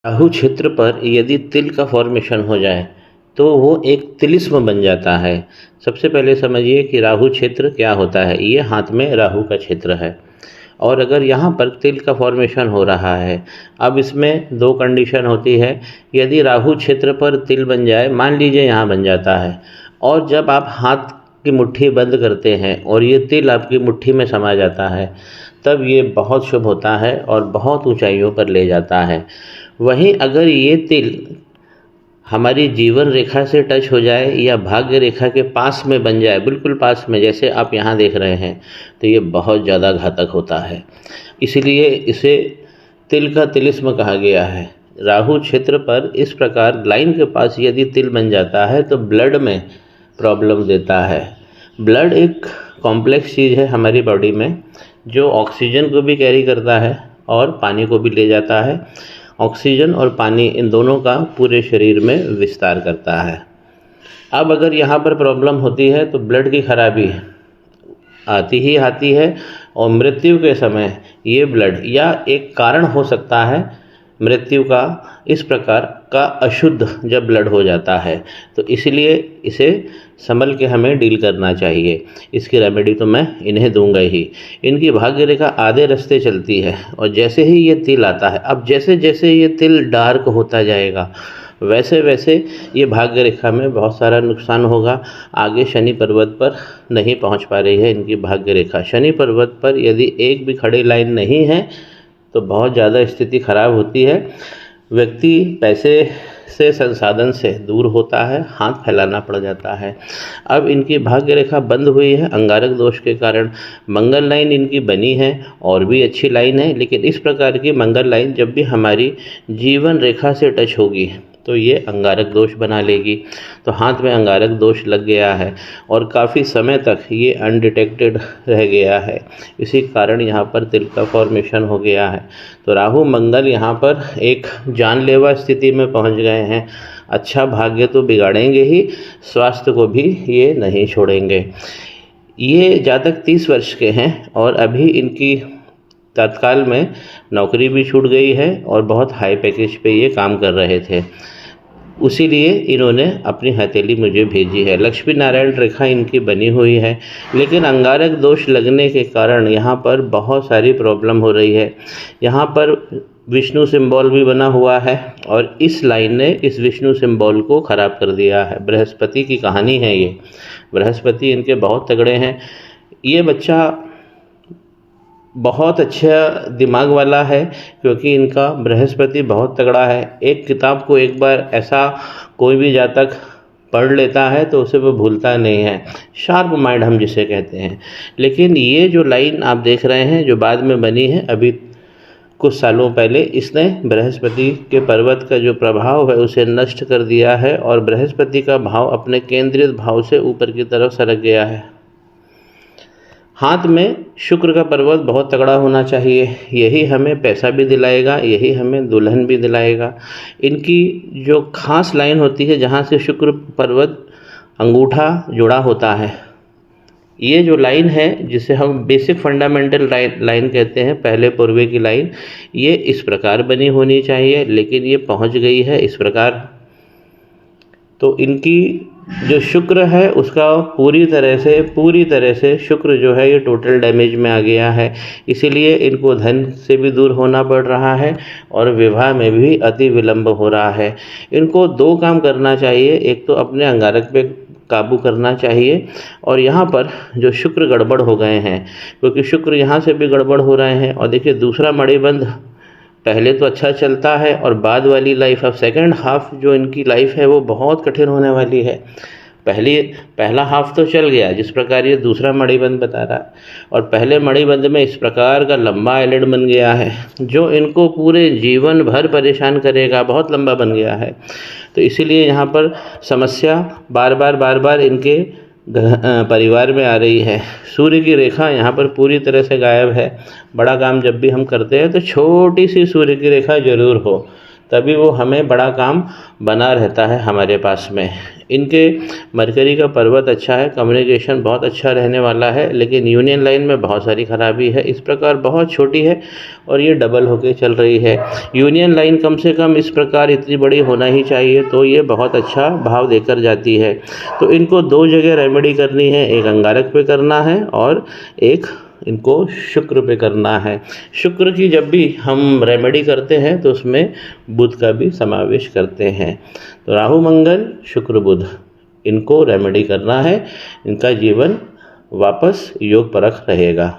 राहु क्षेत्र पर यदि तिल का फॉर्मेशन हो जाए तो वो एक तिलिस्म बन जाता है। सबसे पहले समझिए कि राहु क्षेत्र क्या होता है। ये हाथ में राहु का क्षेत्र है और अगर यहाँ पर तिल का फॉर्मेशन हो रहा है, अब इसमें दो कंडीशन होती है। यदि राहु क्षेत्र पर तिल बन जाए, मान लीजिए यहाँ बन जाता है, और जब आप हाथ की मुट्ठी बंद करते हैं और ये तिल आपकी मुट्ठी में समा जाता है, तब ये बहुत शुभ होता है और बहुत ऊंचाइयों पर ले जाता है। वहीं अगर ये तिल हमारी जीवन रेखा से टच हो जाए या भाग्य रेखा के पास में बन जाए, बिल्कुल पास में, जैसे आप यहाँ देख रहे हैं, तो ये बहुत ज़्यादा घातक होता है। इसलिए इसे तिल का तिलिस्म कहा गया है। राहु क्षेत्र पर इस प्रकार लाइन के पास यदि तिल बन जाता है तो ब्लड में प्रॉब्लम देता है। ब्लड एक कॉम्प्लेक्स चीज़ है हमारी बॉडी में, जो ऑक्सीजन को भी कैरी करता है और पानी को भी ले जाता है। ऑक्सीजन और पानी इन दोनों का पूरे शरीर में विस्तार करता है। अब अगर यहाँ पर प्रॉब्लम होती है तो ब्लड की खराबी आती ही आती है और मृत्यु के समय ये ब्लड, या एक कारण हो सकता है मृत्यु का, इस प्रकार का अशुद्ध जब ब्लड हो जाता है, तो इसलिए इसे संभल के हमें डील करना चाहिए। इसकी रेमेडी तो मैं इन्हें दूंगा ही। इनकी भाग्य रेखा आधे रास्ते चलती है और जैसे ही ये तिल आता है, अब जैसे जैसे ये तिल डार्क होता जाएगा वैसे वैसे ये भाग्य रेखा में बहुत सारा नुकसान होगा। आगे शनि पर्वत पर नहीं पहुंच पा रही है इनकी भाग्य रेखा। शनि पर्वत पर यदि एक भी खड़ी लाइन नहीं है तो बहुत ज़्यादा स्थिति खराब होती है। व्यक्ति पैसे से, संसाधन से दूर होता है, हाथ फैलाना पड़ जाता है। अब इनकी भाग्य रेखा बंद हुई है अंगारक दोष के कारण। मंगल लाइन इनकी बनी है और भी अच्छी लाइन है, लेकिन इस प्रकार की मंगल लाइन जब भी हमारी जीवन रेखा से टच होगी तो ये अंगारक दोष बना लेगी। तो हाथ में अंगारक दोष लग गया है और काफ़ी समय तक ये अनडिटेक्टेड रह गया है। इसी कारण यहाँ पर तिल का फॉर्मेशन हो गया है। तो राहु मंगल यहाँ पर एक जानलेवा स्थिति में पहुँच गए हैं। अच्छा भाग्य तो बिगाड़ेंगे ही, स्वास्थ्य को भी ये नहीं छोड़ेंगे। ये जातक 30 वर्ष के हैं और अभी इनकी तत्काल में नौकरी भी छूट गई है और बहुत हाई पैकेज पे ये काम कर रहे थे, उसीलिए इन्होंने अपनी हथेली मुझे भेजी है। लक्ष्मी नारायण रेखा इनकी बनी हुई है, लेकिन अंगारक दोष लगने के कारण यहाँ पर बहुत सारी प्रॉब्लम हो रही है। यहाँ पर विष्णु सिंबल भी बना हुआ है और इस लाइन ने इस विष्णु सिंबल को ख़राब कर दिया है। बृहस्पति की कहानी है ये। बृहस्पति इनके बहुत तगड़े हैं। ये बच्चा बहुत अच्छा दिमाग वाला है क्योंकि इनका बृहस्पति बहुत तगड़ा है। एक किताब को एक बार ऐसा कोई भी जातक पढ़ लेता है तो उसे वो भूलता नहीं है। शार्प माइंड हम जिसे कहते हैं। लेकिन ये जो लाइन आप देख रहे हैं जो बाद में बनी है अभी कुछ सालों पहले, इसने बृहस्पति के पर्वत का जो प्रभाव है उसे नष्ट कर दिया है और बृहस्पति का भाव अपने केंद्रित भाव से ऊपर की तरफ सरक गया है। हाथ में शुक्र का पर्वत बहुत तगड़ा होना चाहिए। यही हमें पैसा भी दिलाएगा, यही हमें दुल्हन भी दिलाएगा। इनकी जो खास लाइन होती है जहाँ से शुक्र पर्वत अंगूठा जुड़ा होता है, ये जो लाइन है जिसे हम बेसिक फंडामेंटल लाइन कहते हैं, पहले पूर्वे की लाइन, ये इस प्रकार बनी होनी चाहिए, लेकिन ये पहुँच गई है इस प्रकार। तो इनकी जो शुक्र है उसका पूरी तरह से शुक्र जो है ये टोटल डैमेज में आ गया है। इसीलिए इनको धन से भी दूर होना पड़ रहा है और विवाह में भी अति विलंब हो रहा है। इनको दो काम करना चाहिए। एक तो अपने अंगारक पे काबू करना चाहिए और यहाँ पर जो शुक्र गड़बड़ हो गए हैं, क्योंकि शुक्र यहाँ से भी गड़बड़ हो रहे हैं। और देखिए दूसरा मणिबंध पहले तो अच्छा चलता है और बाद वाली लाइफ, अब सेकंड हाफ जो इनकी लाइफ है वो बहुत कठिन होने वाली है। पहला हाफ तो चल गया जिस प्रकार ये दूसरा मणिबंध बता रहा है, और पहले मणिबंध में इस प्रकार का लंबा आइलैंड बन गया है जो इनको पूरे जीवन भर परेशान करेगा, बहुत लंबा बन गया है। तो इसीलिए यहाँ पर समस्या बार बार इनके परिवार में आ रही है। सूर्य की रेखा यहाँ पर पूरी तरह से गायब है। बड़ा काम जब भी हम करते हैं तो छोटी सी सूर्य की रेखा जरूर हो तभी वो हमें बड़ा काम बना रहता है हमारे पास में। इनके मरकरी का पर्वत अच्छा है, कम्युनिकेशन बहुत अच्छा रहने वाला है, लेकिन यूनियन लाइन में बहुत सारी खराबी है। इस प्रकार बहुत छोटी है और ये डबल होके चल रही है। यूनियन लाइन कम से कम इस प्रकार इतनी बड़ी होना ही चाहिए, तो ये बहुत अच्छा भाव देकर जाती है। तो इनको 2 जगह रेमेडी करनी है, एक अंगारक पे करना है और एक इनको शुक्र पे करना है। शुक्र की जब भी हम रेमेडी करते हैं तो उसमें बुध का भी समावेश करते हैं। तो राहु मंगल शुक्र बुध इनको रेमेडी करना है, इनका जीवन वापस योग परख रहेगा।